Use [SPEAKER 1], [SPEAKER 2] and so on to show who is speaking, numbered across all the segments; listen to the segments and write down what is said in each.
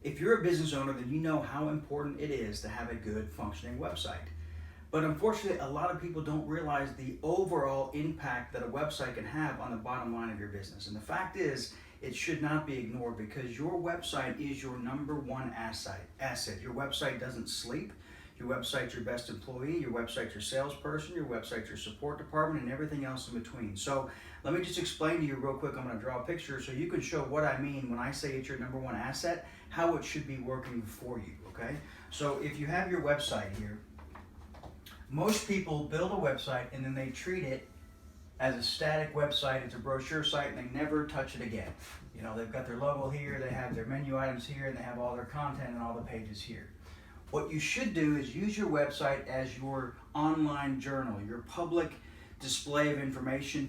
[SPEAKER 1] If you're a business owner, then you know how important it is to have a good functioning website. But unfortunately, a lot of people don't realize the overall impact that a website can have on the bottom line of your business. And the fact is, it should not be ignored, because your website is your number one asset. Your website doesn't sleep. Your website's your best employee, your website's your salesperson, your website's your support department, and everything else in between. So let me just explain to you real quick. I'm going to draw a picture so you can show what I mean when I say it's your number one asset, how it should be working for you, okay? So if you have your website here, most people build a website and then they treat it as a static website. It's a brochure site and they never touch it again. You know, they've got their logo here, they have their menu items here, and they have all their content and all the pages here. What you should do is use your website as your online journal, your public display of information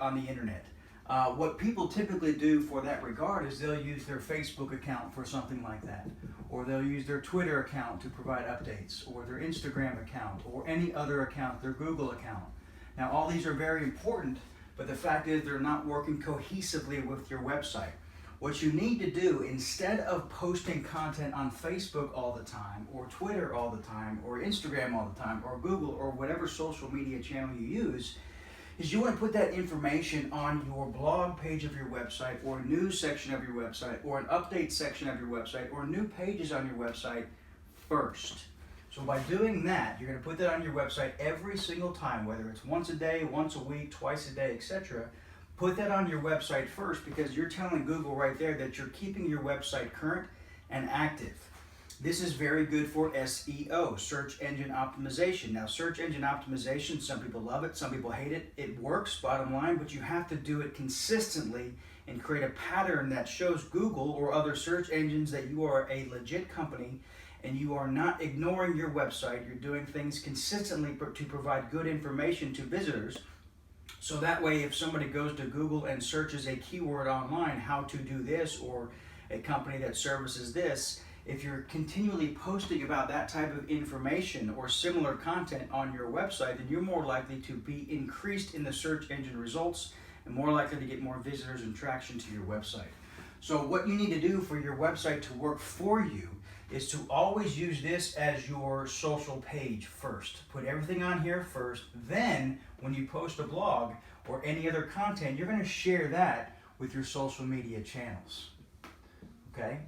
[SPEAKER 1] on the internet. What people typically do for that regard is they'll use their Facebook account for something like that, or they'll use their Twitter account to provide updates, or their Instagram account, or any other account, their Google account. Now, all these are very important, but the fact is they're not working cohesively with your website. What you need to do, instead of posting content on Facebook all the time, or Twitter all the time, or Instagram all the time, or Google, or whatever social media channel you use, is you want to put that information on your blog page of your website, or news section of your website, or an update section of your website, or new pages on your website first. So by doing that, you're going to put that on your website every single time, whether it's once a day, once a week, twice a day, etc. Put that on your website first, because you're telling Google right there that you're keeping your website current and active. This is very good for SEO, search engine optimization. Now, search engine optimization, some people love it, some people hate it. It works, bottom line, but you have to do it consistently and create a pattern that shows Google or other search engines that you are a legit company and you are not ignoring your website. You're doing things consistently to provide good information to visitors. So that way, if somebody goes to Google and searches a keyword online, how to do this, or a company that services this, if you're continually posting about that type of information or similar content on your website, then you're more likely to be increased in the search engine results and more likely to get more visitors and traction to your website. So what you need to do for your website to work for you is to always use this as your social page first. Put everything on here first. Then when you post a blog or any other content, you're going to share that with your social media channels. Okay?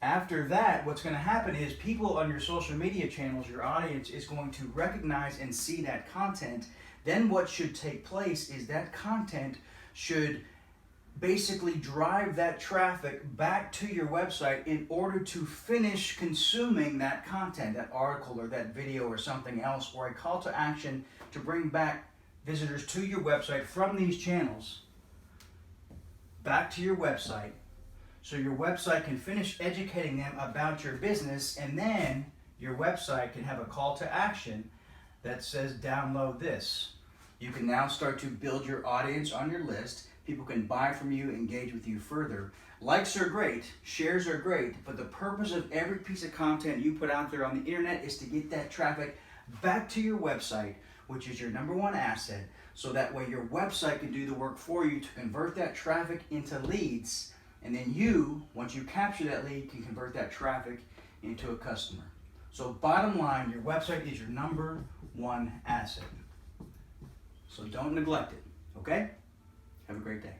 [SPEAKER 1] After that, what's going to happen is people on your social media channels, your audience, is going to recognize and see that content. Then what should take place is that content should basically drive that traffic back to your website in order to finish consuming that content, that article or that video or something else, or a call to action to bring back visitors to your website from these channels back to your website, so your website can finish educating them about your business, and then your website can have a call to action that says download this. You can now start to build your audience on your list. People can buy from you, engage with you further. Likes are great, shares are great, but the purpose of every piece of content you put out there on the internet is to get that traffic back to your website, which is your number one asset, so that way your website can do the work for you to convert that traffic into leads, and then you, once you capture that lead, can convert that traffic into a customer. So bottom line, your website is your number one asset. So don't neglect it, okay? Have a great day.